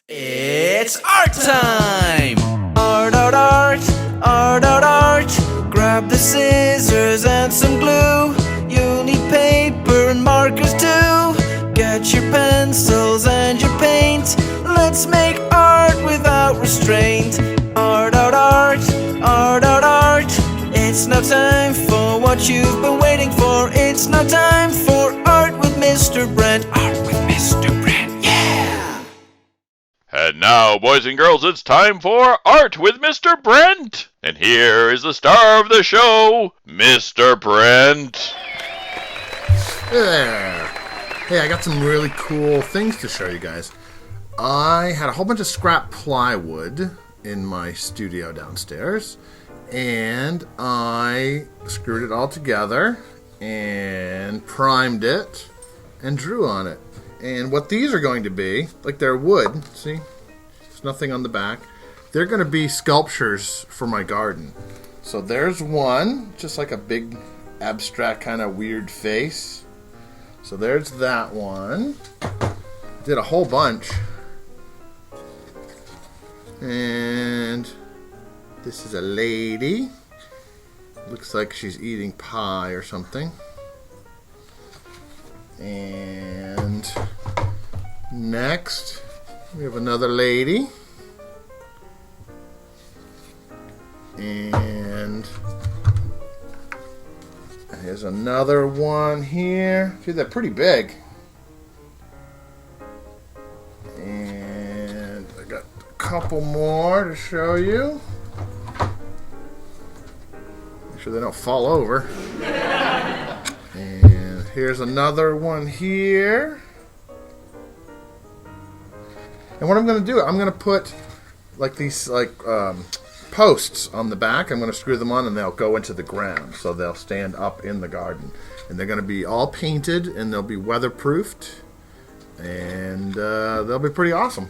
It's art time! Art, art, art, art, art, art. Grab the scissors and some glue. You'll need paper and markers too. Get your pencils and your paint. Let's make art without restraint. Art, art, art, art, art, art. It's now time for what you've been waiting for. It's now time for Art with Mr. Brent. Art with Mr. Brent, yeah! And now, boys and girls, it's time for Art with Mr. Brent. And here is the star of the show, Mr. Brent. There. Hey, I got some really cool things to show you guys. I had a whole bunch of scrap plywood in my studio downstairs, and I screwed it all together and primed it and drew on it. And what these are going to be, like they're wood, see? There's nothing on the back. They're going to be sculptures for my garden. So there's one, just like a big abstract kind of weird face. So there's that one. Did a whole bunch. And this is a lady. Looks like she's eating pie or something. And next, we have another lady. And here's another one here. See, they're pretty big. And I got a couple more to show you. Make sure they don't fall over. And here's another one here. And what I'm going to do, I'm going to put like these posts on the back. I'm going to screw them on and they'll go into the ground. So they'll stand up in the garden. And they're going to be all painted and they'll be weatherproofed. And they'll be pretty awesome.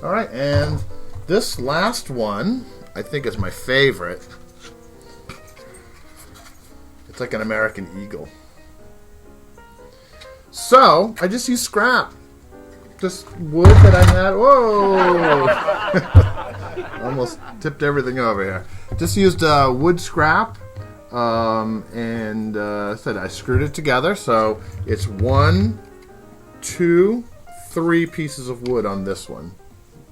All right, and this last one I think is my favorite. It's like an American eagle. So I just used scrap. Just wood that I had. Whoa! Almost tipped everything over here. Just used wood scrap. And said I screwed it together. So it's 1, 2, 3 pieces of wood on this one.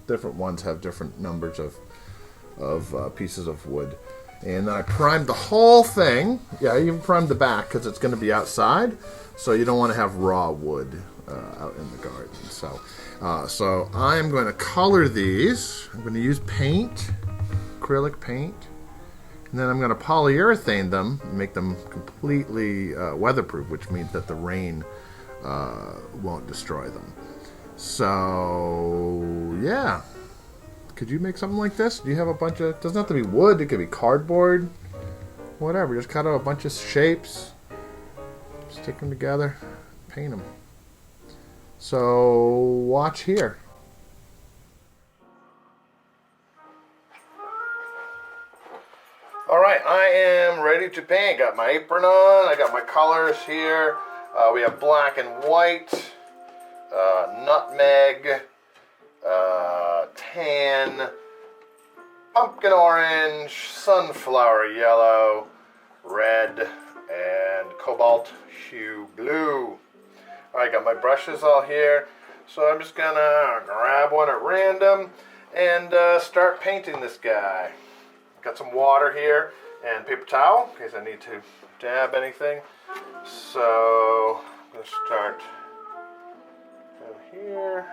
Different ones have different numbers of pieces of wood. And then I primed the whole thing. Yeah, I even primed the back because it's going to be outside. So you don't want to have raw wood out in the garden. So I am going to color these. I'm going to use paint, acrylic paint. And then I'm going to polyurethane them and make them completely weatherproof, which means that the rain won't destroy them. So, yeah. Could you make something like this? Do you have a bunch of... It doesn't have to be wood. It could be cardboard. Whatever. Just cut out a bunch of shapes. Stick them together. Paint them. So, watch here. Alright, I am ready to paint. Got my apron on. I got my colors here. We have black and white. Nutmeg. Tan. Pumpkin orange. Sunflower yellow. Red. And cobalt hue blue. Alright, got my brushes all here. So I'm just gonna grab one at random and start painting this guy. Got some water here and paper towel in case I need to dab anything. So I'm going to start down here.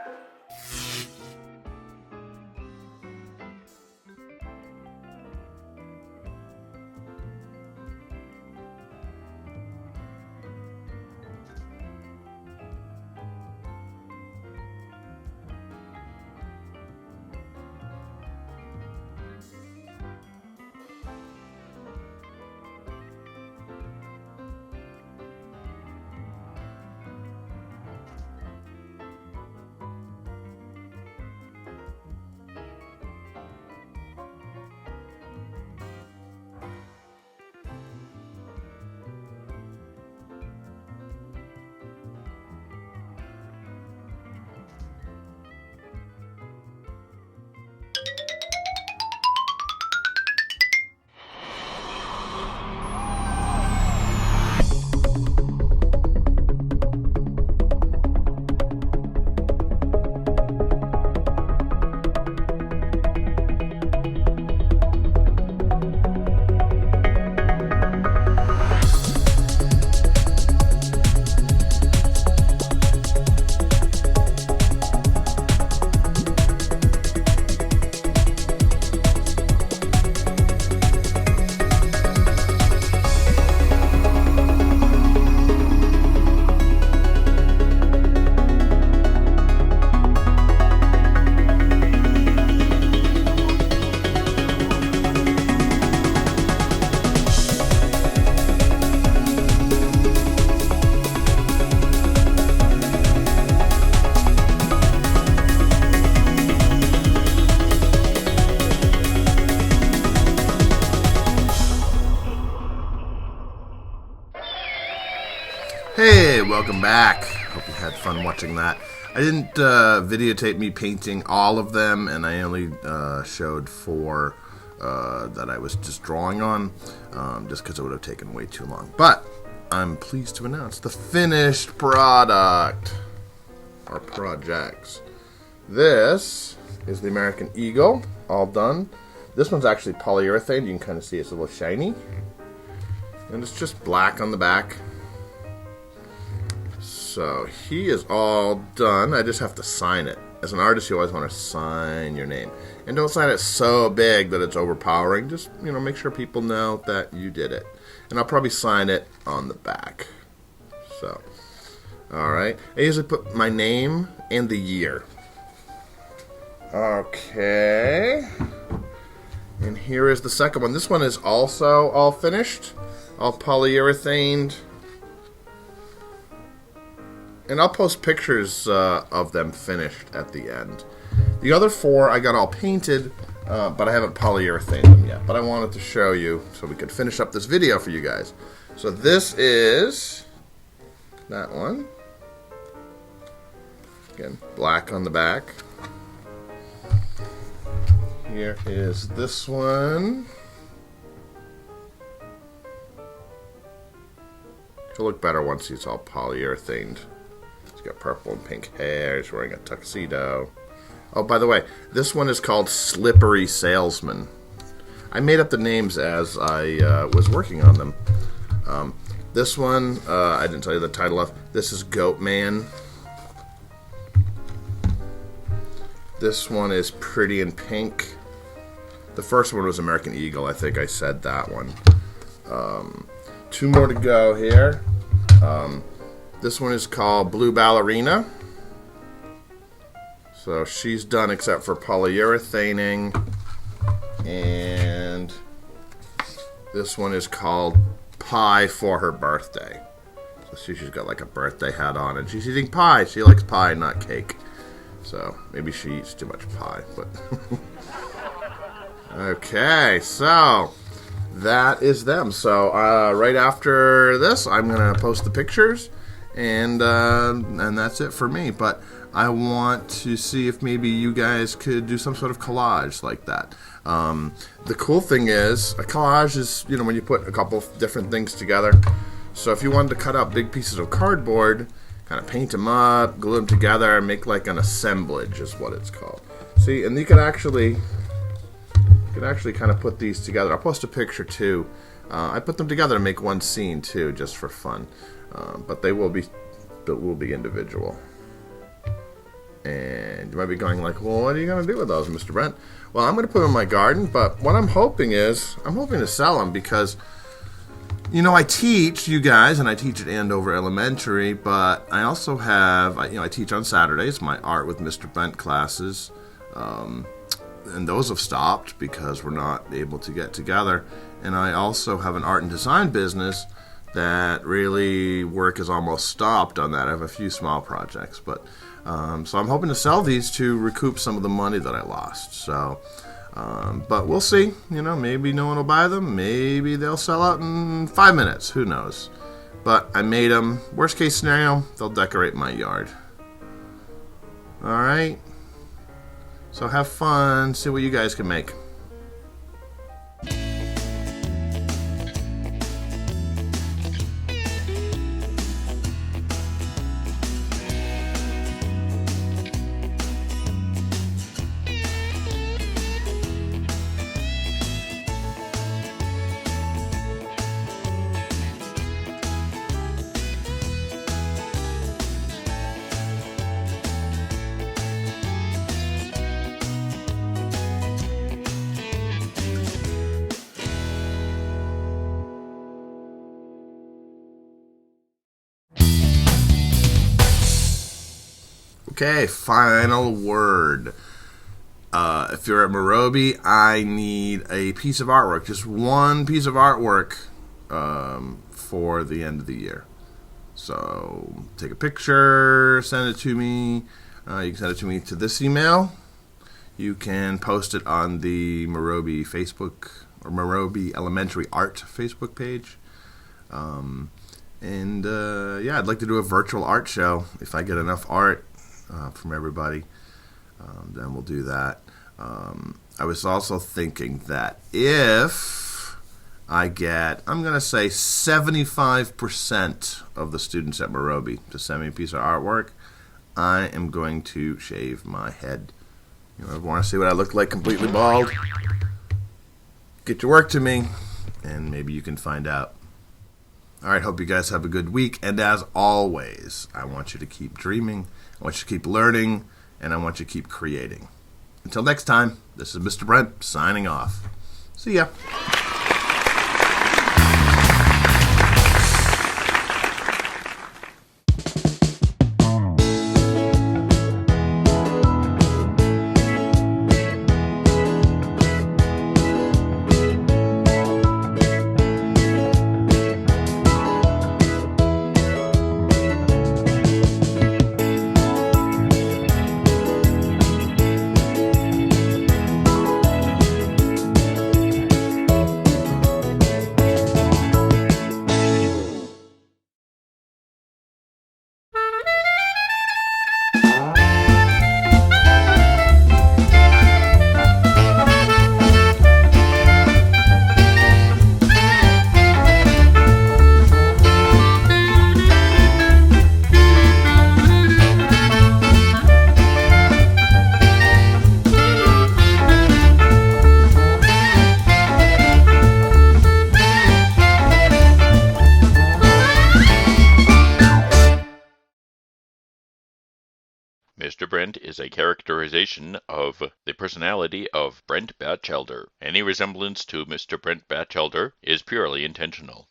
Hey, welcome back. Hope you had fun watching that. I didn't videotape me painting all of them, and I only showed 4 that I was just drawing on, just because it would have taken way too long. But I'm pleased to announce the finished product, or projects. This is the American Eagle, all done. This one's actually polyurethane. You can kind of see it's a little shiny. And it's just black on the back. So he is all done. I just have to sign it. As an artist, you always want to sign your name. And don't sign it so big that it's overpowering. Just, make sure people know that you did it. And I'll probably sign it on the back. So, alright. I usually put my name and the year. Okay. And here is the second one. This one is also all finished. All polyurethaned. And I'll post pictures of them finished at the end. The other 4 I got all painted, but I haven't polyurethaned them yet. But I wanted to show you so we could finish up this video for you guys. So this is that one. Again, black on the back. Here is this one. It'll look better once it's all polyurethaned. Got purple and pink hair. He's wearing a tuxedo. Oh, by the way, this one is called Slippery Salesman. I made up the names as I was working on them. This one, I didn't tell you the title of. This is Goat Man. This one is Pretty in Pink. The first one was American Eagle. I think I said that one. 2 more to go here. This one is called Blue Ballerina. So she's done except for polyurethaning. And this one is called Pie for her birthday. So she's got like a birthday hat on and she's eating pie. She likes pie, not cake. So maybe she eats too much pie. But okay, so that is them. So right after this, I'm going to post the pictures. And that's it for me. But I want to see if maybe you guys could do some sort of collage like that. The cool thing is, a collage is, when you put a couple of different things together. So if you wanted to cut out big pieces of cardboard, kind of paint them up, glue them together, and make like an assemblage is what it's called. See, and you can actually kind of put these together. I'll post a picture too. I put them together to make one scene too, just for fun. But they will be individual. And you might be going like, well, what are you going to do with those, Mr. Brent? Well, I'm going to put them in my garden, but what I'm hoping to sell them because, I teach you guys, and I teach at Andover Elementary, but I also have, I teach on Saturdays, my Art with Mr. Brent classes, and those have stopped because we're not able to get together. And I also have an art and design business that really work is almost stopped on that. I have a few small projects, but so I'm hoping to sell these to recoup some of the money that I lost. So, but we'll see. Maybe no one will buy them. Maybe they'll sell out in 5 minutes. Who knows? But I made them. Worst case scenario, they'll decorate my yard. All right. So have fun. See what you guys can make. Okay, final word. If you're at Morobe, I need a piece of artwork, just one piece of artwork for the end of the year. So take a picture, send it to me. You can send it to me to this email. You can post it on the Morobe Facebook or Morobe Elementary Art Facebook page. And yeah, I'd like to do a virtual art show. If I get enough art from everybody, then we'll do that. I was also thinking that if I get, I'm going to say 75% of the students at Morobe to send me a piece of artwork, I am going to shave my head. You ever want to see what I look like completely bald? Get your work to me, and maybe you can find out. All right, hope you guys have a good week. And as always, I want you to keep dreaming, I want you to keep learning, and I want you to keep creating. Until next time, this is Mr. Brent signing off. See ya. Mr. Brent is a characterization of the personality of Brent Batchelder. Any resemblance to Mr. Brent Batchelder is purely intentional.